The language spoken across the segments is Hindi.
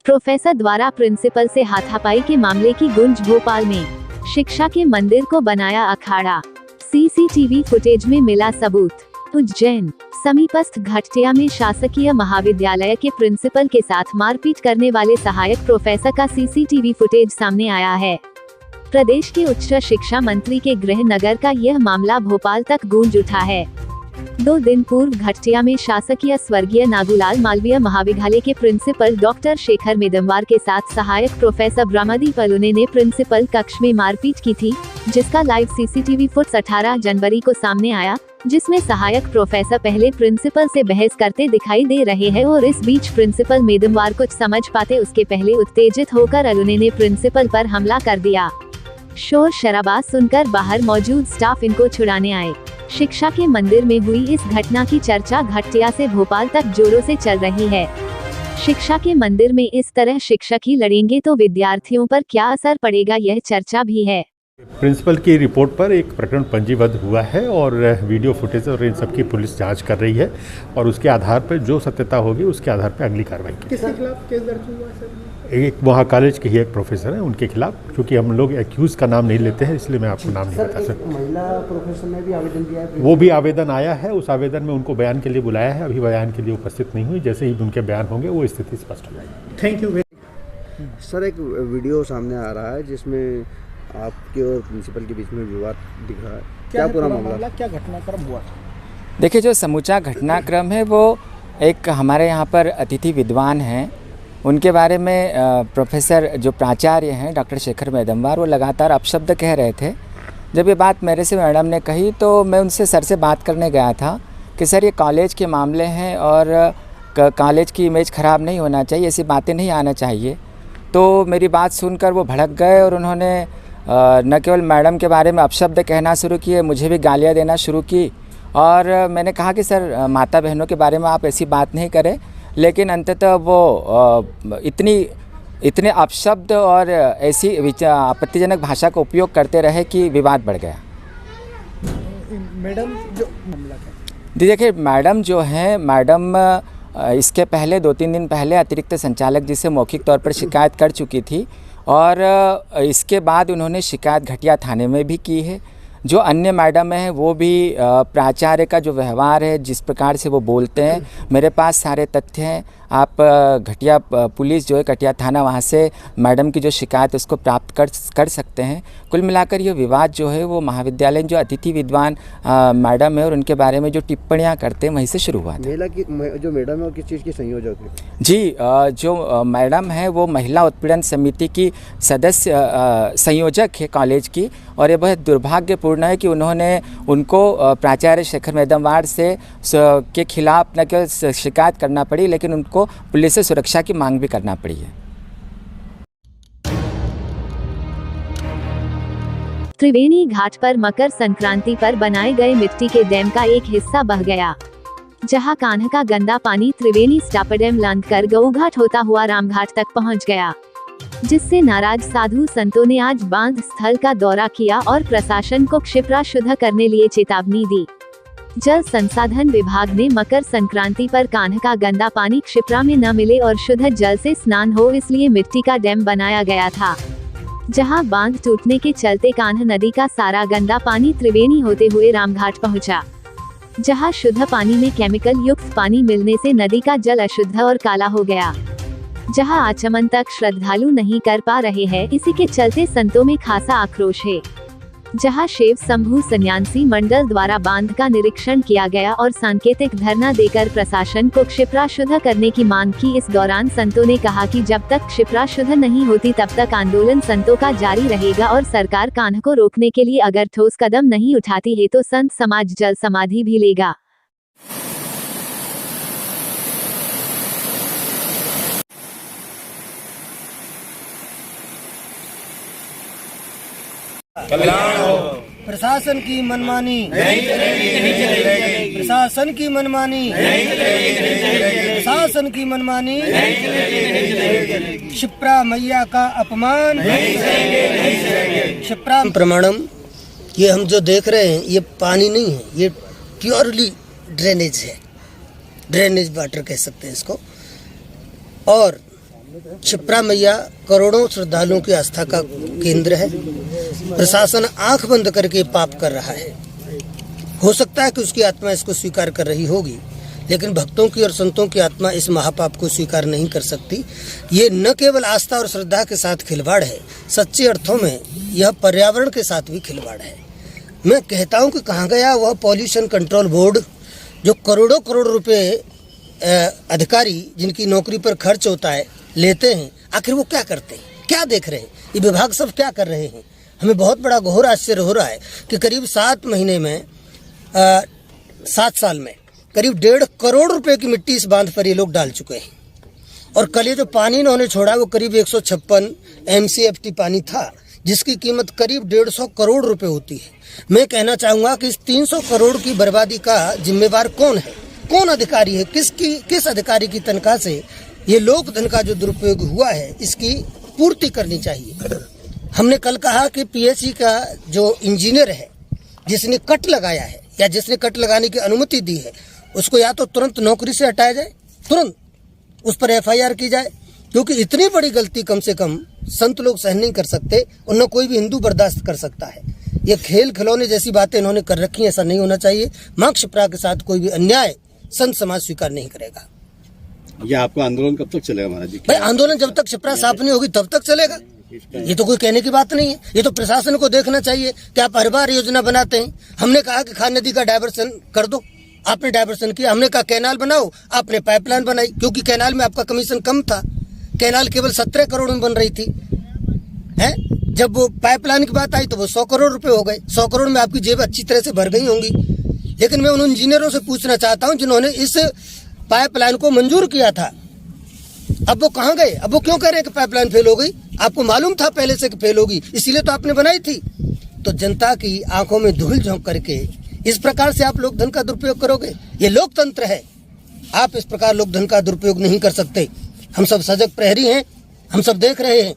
प्रोफेसर द्वारा प्रिंसिपल से हाथापाई के मामले की गूंज भोपाल में। शिक्षा के मंदिर को बनाया अखाड़ा, सीसीटीवी फुटेज में मिला सबूत। उज्जैन समीपस्थ घाटिया में शासकीय महाविद्यालय के प्रिंसिपल के साथ मारपीट करने वाले सहायक प्रोफेसर का सीसीटीवी फुटेज सामने आया है। प्रदेश के उच्च शिक्षा मंत्री के गृह नगर का यह मामला भोपाल तक गूंज उठा है। 2 दिन पूर्व घाटिया में शासकीय स्वर्गीय नागूलाल मालवीय महाविद्यालय के प्रिंसिपल डॉक्टर शेखर मेदमवार के साथ सहायक प्रोफेसर ब्रह्मदीप अलोने ने प्रिंसिपल कक्ष में मारपीट की थी, जिसका लाइव सीसीटीवी फुटेज 18 जनवरी को सामने आया, जिसमें सहायक प्रोफेसर पहले प्रिंसिपल से बहस करते दिखाई दे रहे हैं और इस बीच प्रिंसिपल मेदमवार कुछ समझ पाते उसके पहले उत्तेजित होकर अलोने ने प्रिंसिपल पर हमला कर दिया। शोर शराबा सुनकर बाहर मौजूद स्टाफ इनको छुड़ाने आए। शिक्षा के मंदिर में हुई इस घटना की चर्चा घाटिया से भोपाल तक जोरों से चल रही है। शिक्षा के मंदिर में इस तरह शिक्षक ही लड़ेंगे तो विद्यार्थियों पर क्या असर पड़ेगा, यह चर्चा भी है। प्रिंसिपल की रिपोर्ट पर एक प्रकरण पंजीबद्ध हुआ है और वीडियो फुटेज और इन सब की पुलिस जांच कर रही है और उसके आधार पर जो सत्यता होगी उसके आधार पर अगली कार्रवाई की। किसके खिलाफ केस दर्ज हुआ है सर? एक वहाँ कॉलेज के ही एक प्रोफेसर है, उनके खिलाफ, क्योंकि हम लोग एक्यूज का नाम नहीं लेते हैं इसलिए मैं आपको नाम नहीं बता सकता। महिला प्रोफेसर ने भी आवेदन दिया है, वो भी आवेदन आया है, उस आवेदन में उनको बयान के लिए बुलाया है, अभी बयान के लिए उपस्थित नहीं हुई, जैसे ही उनके बयान होंगे वो स्थिति स्पष्ट हो जाएगी। Thank you. सर एक वीडियो सामने आ रहा है जिसमें आपके और प्रिंसिपल के बीच में विवाद दिख रहा है, क्या पूरा मामला, क्या घटनाक्रम हुआ? देखिए, जो समूचा घटनाक्रम है वो एक हमारे यहाँ पर अतिथि विद्वान हैं, उनके बारे में प्रोफेसर जो प्राचार्य हैं डॉक्टर शेखर मेदमवार, वो लगातार अपशब्द कह रहे थे। जब ये बात मेरे से मैडम ने कही तो मैं उनसे सर से बात करने गया था कि सर ये कॉलेज के मामले हैं और कॉलेज की इमेज ख़राब नहीं होना चाहिए, ऐसी बातें नहीं आना चाहिए। तो मेरी बात सुनकर वो भड़क गए और उन्होंने न केवल मैडम के बारे में अपशब्द कहना शुरू किए, मुझे भी गालियाँ देना शुरू की। और मैंने कहा कि सर माता बहनों के बारे में आप ऐसी बात नहीं करें, लेकिन अंततः वो इतने अपशब्द और ऐसी आपत्तिजनक भाषा का उपयोग करते रहे कि विवाद बढ़ गया। मैडम जो मामला देखिए, मैडम जो हैं, मैडम इसके पहले 2-3 दिन पहले अतिरिक्त संचालक जी से मौखिक तौर पर शिकायत कर चुकी थी और इसके बाद उन्होंने शिकायत घाटिया थाने में भी की है। जो अन्य मैडम हैं वो भी प्राचार्य का जो व्यवहार है, जिस प्रकार से वो बोलते हैं, मेरे पास सारे तथ्य हैं। आप घटिया पुलिस जो है घटिया थाना, वहाँ से मैडम की जो शिकायत उसको प्राप्त कर सकते हैं। कुल मिलाकर ये विवाद जो है वो महाविद्यालय जो अतिथि विद्वान मैडम है और उनके बारे में जो टिप्पणियाँ करते हैं वहीं से शुरू हुआ था। महिला की जो मैडम है वो किस चीज़ की संयोजक है? जी, जो मैडम है वो महिला उत्पीड़न समिति की सदस्य संयोजक है कॉलेज की, और ये बहुत दुर्भाग्यपूर्ण है कि उनको प्राचार्य शेखर मेदमवार से के खिलाफ न केवल शिकायत करना पड़ी, लेकिन उनको पुलिस से सुरक्षा की मांग भी करना पड़ी है। त्रिवेणी घाट पर मकर संक्रांति पर बनाए गए मिट्टी के डैम का एक हिस्सा बह गया, जहां कान्ह का गंदा पानी त्रिवेणी स्टापर डैम लांघ कर गऊघाट होता हुआ रामघाट तक पहुंच गया, जिससे नाराज साधु संतों ने आज बांध स्थल का दौरा किया और प्रशासन को क्षिप्रा शुद्ध करने लिए चेतावनी दी। जल संसाधन विभाग ने मकर संक्रांति पर कान्ह का गंदा पानी क्षिप्रा में न मिले और शुद्ध जल से स्नान हो, इसलिए मिट्टी का डैम बनाया गया था, जहां बांध टूटने के चलते कान्ह नदी का सारा गंदा पानी त्रिवेणी होते हुए रामघाट पहुंचा, जहां शुद्ध पानी में केमिकल युक्त पानी मिलने से नदी का जल अशुद्ध और काला हो गया, जहां आचमन तक श्रद्धालु नहीं कर पा रहे हैं। इसी के चलते संतों में खासा आक्रोश है, जहां शिव शंभू सन्यासी मंडल द्वारा बांध का निरीक्षण किया गया और सांकेतिक धरना देकर प्रशासन को क्षिप्रा शुद्ध करने की मांग की। इस दौरान संतों ने कहा कि जब तक क्षिप्रा शुद्ध नहीं होती तब तक आंदोलन संतों का जारी रहेगा और सरकार कान्ह को रोकने के लिए अगर ठोस कदम नहीं उठाती है तो संत समाज जल समाधि भी लेगा। कल्याण हो। प्रशासन की मनमानी नहीं चलेगी, प्रशासन की मनमानी नहीं चलेगी, प्रशासन की मनमानी नहीं चलेगी, क्षिप्रा मैया का अपमान नहीं चलेगी। क्षिप्रा प्रमाणम, ये हम जो देख रहे हैं ये पानी नहीं है, ये प्योरली ड्रेनेज है, ड्रेनेज वाटर कह सकते हैं इसको। और क्षिप्रा मैया करोड़ों श्रद्धालुओं की आस्था का केंद्र है। प्रशासन आंख बंद करके पाप कर रहा है। हो सकता है कि उसकी आत्मा इसको स्वीकार कर रही होगी, लेकिन भक्तों की और संतों की आत्मा इस महापाप को स्वीकार नहीं कर सकती। ये न केवल आस्था और श्रद्धा के साथ खिलवाड़ है, सच्चे अर्थों में यह पर्यावरण के साथ भी खिलवाड़ है। मैं कहता हूँ कि कहाँ गया वह पॉल्यूशन कंट्रोल बोर्ड, जो करोड़ों करोड़ रुपए अधिकारी जिनकी नौकरी पर खर्च होता है लेते हैं। आखिर वो क्या करते हैं, क्या देख रहे हैं, ये विभाग सब क्या कर रहे हैं? हमें बहुत बड़ा घोर आश्चर्य हो रहा है कि करीब 7 महीने में 7 साल में करीब 1.5 करोड़ रुपए की मिट्टी इस बांध पर ये लोग डाल चुके हैं। और कल ये जो पानी इन्होंने छोड़ा वो करीब 156 MCFT पानी था, जिसकी कीमत करीब 150 करोड़ रुपए होती है। मैं कहना चाहूँगा कि इस 300 करोड़ की बर्बादी का जिम्मेवार कौन है, कौन अधिकारी है, किस अधिकारी की तनख्वाह से ये लोक धन का जो दुरुपयोग हुआ है इसकी पूर्ति करनी चाहिए। हमने कल कहा कि PHE का जो इंजीनियर है जिसने कट लगाया है या जिसने कट लगाने की अनुमति दी है, उसको या तो तुरंत नौकरी से हटाया जाए, तुरंत उस पर FIR की जाए, क्योंकि इतनी बड़ी गलती कम से कम संत लोग सहन नहीं कर सकते और न कोई भी हिंदू बर्दाश्त कर सकता है। ये खेल खिलौने जैसी बातें इन्होंने कर रखी हैं, ऐसा नहीं होना चाहिए। मां क्षिप्रा के साथ कोई भी अन्याय संत समाज स्वीकार नहीं करेगा। ये आपका आंदोलन कब तक चलेगा महाराज जी? भाई आंदोलन जब तक क्षिप्रा साफ नहीं होगी तब तक चलेगा। ये तो कोई कहने की बात नहीं है, ये तो प्रशासन को देखना चाहिए कि आप हर बार योजना बनाते हैं। हमने कहा कि खान नदी का डायवर्सन कर दो, आपने डायवर्सन किया। हमने कहा कैनाल बनाओ, आपने पाइपलाइन बनाई, क्योंकि कैनाल में आपका कमीशन कम था। कैनाल केवल 17 करोड़ में बन रही थी, है? जब वो पाइपलाइन की बात आई तो वो 100 करोड़ रुपए हो गए। 100 करोड़ में आपकी जेब अच्छी तरह से भर गई होंगी। लेकिन मैं उन इंजीनियरों से पूछना चाहता हूं जिन्होंने इस पाइपलाइन को मंजूर किया था, अब वो कहाँ गए? अब वो क्यों कह रहे हैं कि पाइपलाइन फेल हो गई? आपको मालूम था पहले से कि फेल होगी, इसीलिए तो आपने बनाई थी। तो जनता की आंखों में धूल झोंक करके इस प्रकार से आप लोक धन का दुरुपयोग करोगे? ये लोकतंत्र है, आप इस प्रकार लोक धन का दुरुपयोग नहीं कर सकते। हम सब सजग प्रहरी हैं, हम सब देख रहे हैं।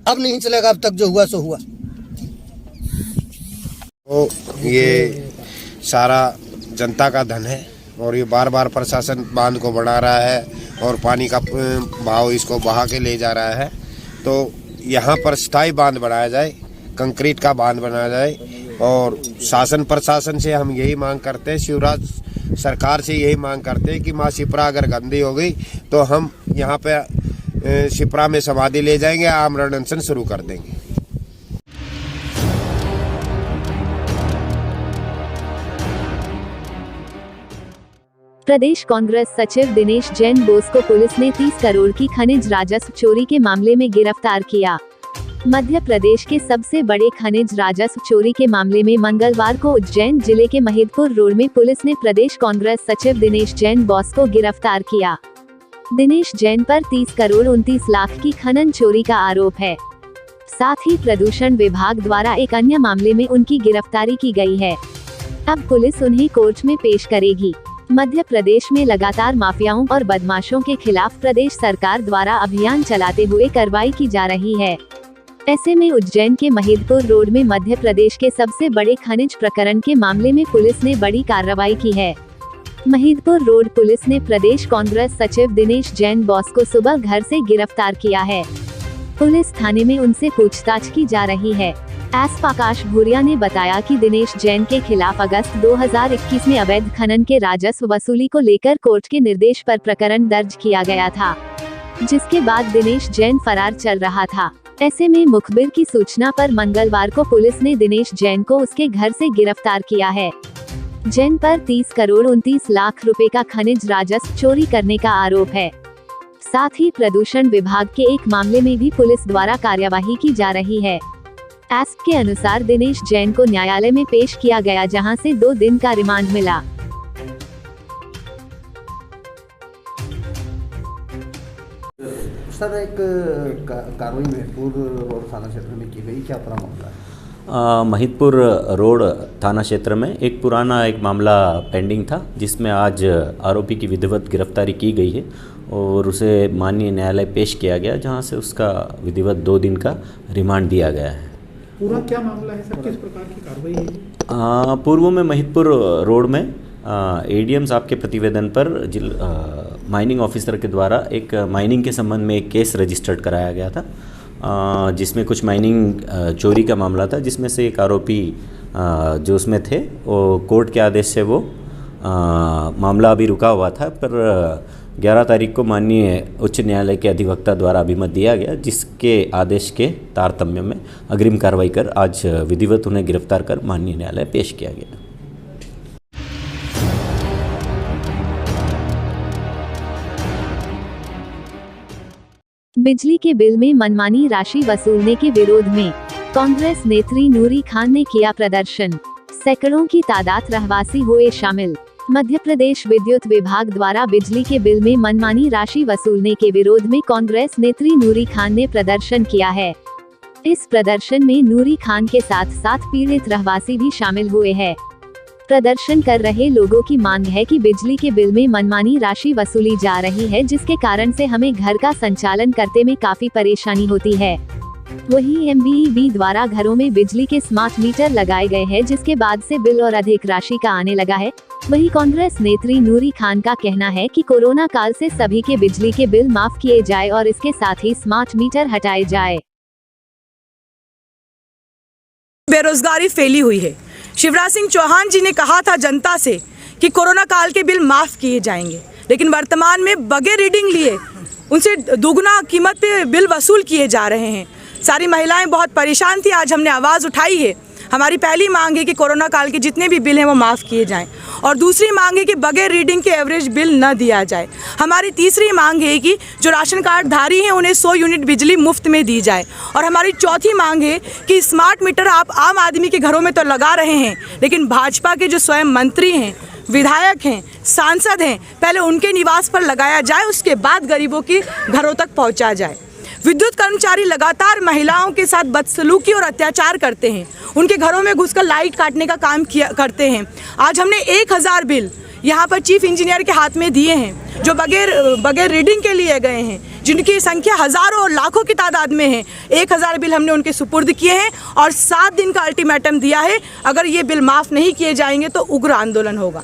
अब नहीं चलेगा, अब तक जो हुआ सो हुआ। तो ये सारा जनता का धन है और ये बार बार प्रशासन बांध को बढ़ा रहा है और पानी का भाव इसको बहा के ले जा रहा है। तो यहाँ पर स्थायी बांध बनाया जाए, कंक्रीट का बांध बनाया जाए। और शासन प्रशासन से हम यही मांग करते हैं, शिवराज सरकार से यही मांग करते हैं कि माँ क्षिप्रा अगर गंदी हो गई तो हम यहाँ पे क्षिप्रा में समाधि ले जाएंगे, आमरण अनशन शुरू कर देंगे। प्रदेश कांग्रेस सचिव दिनेश जैन बोस को पुलिस ने 30 करोड़ की खनिज राजस्व चोरी के मामले में गिरफ्तार किया। मध्य प्रदेश के सबसे बड़े खनिज राजस्व चोरी के मामले में मंगलवार को उज्जैन जिले के महिदपुर रोड में पुलिस ने प्रदेश कांग्रेस सचिव दिनेश जैन बोस को गिरफ्तार किया। दिनेश जैन पर 30 करोड़ 29 लाख की खनन चोरी का आरोप है। साथ ही प्रदूषण विभाग द्वारा एक अन्य मामले में उनकी गिरफ्तारी की गई है। अब पुलिस उन्हें कोर्ट में पेश करेगी। मध्य प्रदेश में लगातार माफियाओं और बदमाशों के खिलाफ प्रदेश सरकार द्वारा अभियान चलाते हुए कार्रवाई की जा रही है। ऐसे में उज्जैन के महिदपुर रोड में मध्य प्रदेश के सबसे बड़े खनिज प्रकरण के मामले में पुलिस ने बड़ी कार्रवाई की है। महिदपुर रोड पुलिस ने प्रदेश कांग्रेस सचिव दिनेश जैन बोस को सुबह घर से गिरफ्तार किया है। पुलिस थाने में उनसे पूछताछ की जा रही है। एसपी आकाश भूरिया ने बताया कि दिनेश जैन के खिलाफ अगस्त 2021 में अवैध खनन के राजस्व वसूली को लेकर कोर्ट के निर्देश पर प्रकरण दर्ज किया गया था, जिसके बाद दिनेश जैन फरार चल रहा था। ऐसे में मुखबिर की सूचना पर मंगलवार को पुलिस ने दिनेश जैन को उसके घर से गिरफ्तार किया है। जैन पर 30 करोड़ 29 लाख रुपए का खनिज राजस्व चोरी करने का आरोप है। साथ ही प्रदूषण विभाग के एक मामले में भी पुलिस द्वारा कार्यवाही की जा रही है। एसपी के अनुसार दिनेश जैन को न्यायालय में पेश किया गया, जहां से 2 दिन का रिमांड मिला। सर, एक कार्रवाई महिदपुर रोड थाना क्षेत्र में की गई, क्या पूरा मामला है? महिदपुर रोड थाना क्षेत्र में एक मामला पेंडिंग था, जिसमें आज आरोपी की विधिवत गिरफ्तारी की गई है और उसे माननीय न्यायालय पेश किया गया, जहां से उसका विधिवत 2 दिन का रिमांड दिया गया है। पूरा क्या मामला है सर, किस प्रकार की कार्रवाई है? पूर्व में महिदपुर रोड में एडीएम साहब के प्रतिवेदन पर माइनिंग ऑफिसर के द्वारा एक माइनिंग के संबंध में एक केस रजिस्टर्ड कराया गया था, जिसमें कुछ माइनिंग चोरी का मामला था, जिसमें से एक आरोपी जो उसमें थे वो कोर्ट के आदेश से वो मामला अभी रुका हुआ था, पर 11 तारीख को माननीय उच्च न्यायालय के अधिवक्ता द्वारा अभिमत दिया गया, जिसके आदेश के तारतम्य में अग्रिम कार्रवाई कर आज विधिवत उन्हें गिरफ्तार कर माननीय न्यायालय पेश किया गया। बिजली के बिल में मनमानी राशि वसूलने के विरोध में कांग्रेस नेत्री नूरी खान ने किया प्रदर्शन। सैकड़ों की तादाद रहवासी हुए शामिल। मध्य प्रदेश विद्युत विभाग द्वारा बिजली के बिल में मनमानी राशि वसूलने के विरोध में कांग्रेस नेत्री नूरी खान ने प्रदर्शन किया है। इस प्रदर्शन में नूरी खान के साथ साथ पीड़ित रहवासी भी शामिल हुए हैं। प्रदर्शन कर रहे लोगों की मांग है कि बिजली के बिल में मनमानी राशि वसूली जा रही है, जिसके कारण से हमें घर का संचालन करने में काफी परेशानी होती है। वहीं MBEB द्वारा घरों में बिजली के स्मार्ट मीटर लगाए गए हैं, जिसके बाद से बिल और अधिक राशि का आने लगा है। वहीं कांग्रेस नेत्री नूरी खान का कहना है कि कोरोना काल से सभी के बिजली के बिल माफ किए जाए और इसके साथ ही स्मार्ट मीटर हटाए जाए। बेरोजगारी फैली हुई है। शिवराज सिंह चौहान जी ने कहा था जनता से कि कोरोना काल के बिल माफ किए जाएंगे, लेकिन वर्तमान में बगैर रीडिंग लिए उनसे दोगुना कीमत पे बिल वसूल किए जा रहे हैं। सारी महिलाएं बहुत परेशान थी। आज हमने आवाज़ उठाई है। हमारी पहली मांग है कि कोरोना काल के जितने भी बिल हैं वो माफ़ किए जाएं, और दूसरी मांग है कि बगैर रीडिंग के एवरेज बिल न दिया जाए। हमारी तीसरी मांग है कि जो राशन कार्ड धारी हैं उन्हें 100 यूनिट बिजली मुफ्त में दी जाए। और हमारी चौथी मांग है कि स्मार्ट मीटर आप आम आदमी के घरों में तो लगा रहे हैं, लेकिन भाजपा के जो स्वयं मंत्री हैं, विधायक हैं, सांसद हैं, पहले उनके निवास पर लगाया जाए, उसके बाद गरीबों के घरों तक पहुँचा जाए। विद्युत कर्मचारी लगातार महिलाओं के साथ बदसलूकी और अत्याचार करते हैं। उनके घरों में घुसकर लाइट काटने का काम करते हैं। आज हमने 1000 बिल यहाँ पर चीफ इंजीनियर के हाथ में दिए हैं, जो बगैर रीडिंग के लिए गए हैं, जिनकी संख्या हज़ारों और लाखों की तादाद में है। 1000 बिल हमने उनके सुपुर्द किए हैं और 7 दिन का अल्टीमेटम दिया है। अगर ये बिल माफ़ नहीं किए जाएंगे तो उग्र आंदोलन होगा।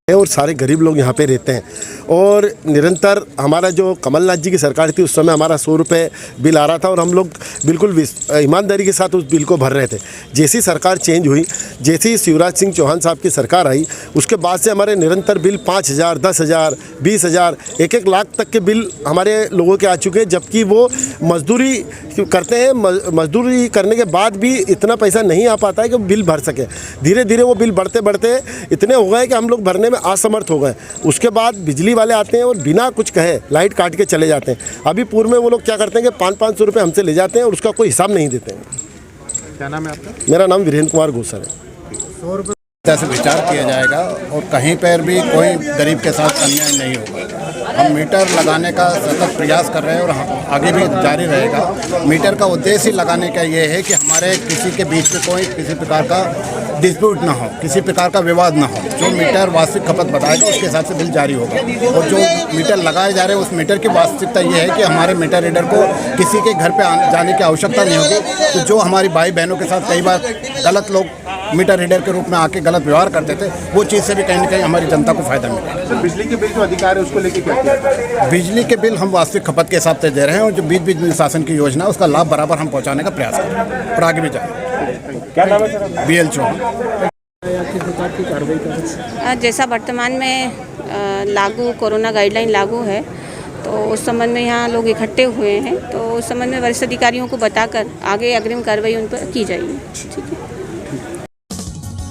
और सारे गरीब लोग यहाँ पे रहते हैं, और निरंतर हमारा जो कमलनाथ जी की सरकार थी उस समय हमारा 100 रुपये बिल आ रहा था, और हम लोग बिल्कुल ईमानदारी के साथ उस बिल को भर रहे थे। जैसी सरकार चेंज हुई, जैसी शिवराज सिंह चौहान साहब की सरकार आई, उसके बाद से हमारे निरंतर बिल 5000, 10,000, 20,000, 1-1 लाख तक के बिल हमारे लोगों के आ चुके हैं। जबकि वो मजदूरी करते हैं, मजदूरी करने के बाद भी इतना पैसा नहीं आ पाता है कि बिल भर सके। धीरे धीरे वो बिल बढ़ते बढ़ते इतने हो गए कि हम लोग भरने में असमर्थ हो गए। उसके बाद बिजली वाले आते हैं और बिना कुछ कहे लाइट काट के चले जाते हैं। अभी पूर्व में वो लोग क्या करते हैं कि 500-500 रुपये हमसे ले जाते हैं और उसका कोई हिसाब नहीं देते हैं। क्या नाम है आपका? मेरा नाम वीरेंद्र कुमार गोसर है। 100 रुपये से विचार किया जाएगा और कहीं पर भी कोई गरीब के साथ अन्याय नहीं होगा। हम मीटर लगाने का सतत प्रयास कर रहे हैं और आगे भी जारी रहेगा। मीटर का उद्देश्य ही लगाने का ये है कि हमारे किसी के बीच में कोई किसी प्रकार का डिस्प्यूट ना हो, किसी प्रकार का विवाद ना हो। जो मीटर वास्तविक खपत बताएगा उसके हिसाब से बिल जारी होगा। और जो मीटर लगाए जा रहे हैं उस मीटर की वास्तविकता ये है कि हमारे मीटर रीडर को किसी के घर पे जाने की आवश्यकता नहीं होगी। तो जो हमारी भाई बहनों के साथ कई बार गलत लोग मीटर रीडर के रूप में आके गलत व्यवहार करते थे, वो चीज़ से भी कहीं ना कहीं हमारी जनता को फायदा मिलेगा। तो बिजली के बिल जो अधिकार है उसको लेके क्या किया? बिजली के बिल हम वास्तविक खपत के हिसाब से दे रहे हैं, और जो बीच शासन की योजना है उसका लाभ बराबर हम पहुंचाने का प्रयास कर रहे हैं और आगे भी जाएंगे। क्या नाम है सर? BL चौहान। किस प्रकार की कार्रवाई कर रहे हैं? जैसा वर्तमान में लागू कोरोना गाइडलाइन लागू है, तो उस संबंध में यहाँ लोग इकट्ठे हुए हैं, तो उस संबंध में वरिष्ठ अधिकारियों को बताकर आगे अग्रिम कार्रवाई उन पर की जाएगी। ठीक है।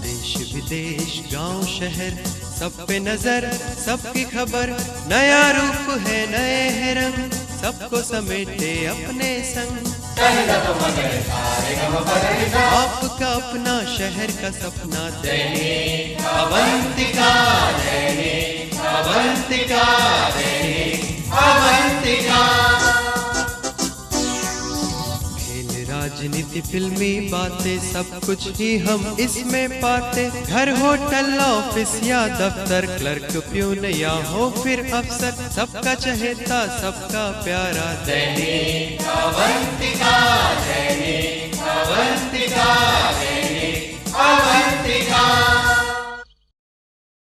देश विदेश गांव शहर सब पे नजर, सबकी खबर, नया रूप है, नए है रंग, सबको समेटे अपने संग। आपका अपना शहर का सपना दैनिक अवंतिका, दैनिक अवंतिका, दैनिक अवंतिका। खेल राजनीति फिल्मी बातें सब कुछ ही हम इसमें पाते। घर होटल ऑफिस या दफ्तर, क्लर्क प्यून या हो फिर अफसर, सबका चहेता सबका प्यारा दैनिक अवंतिका, दैनिक अवंतिका, दैनिक अवंतिका।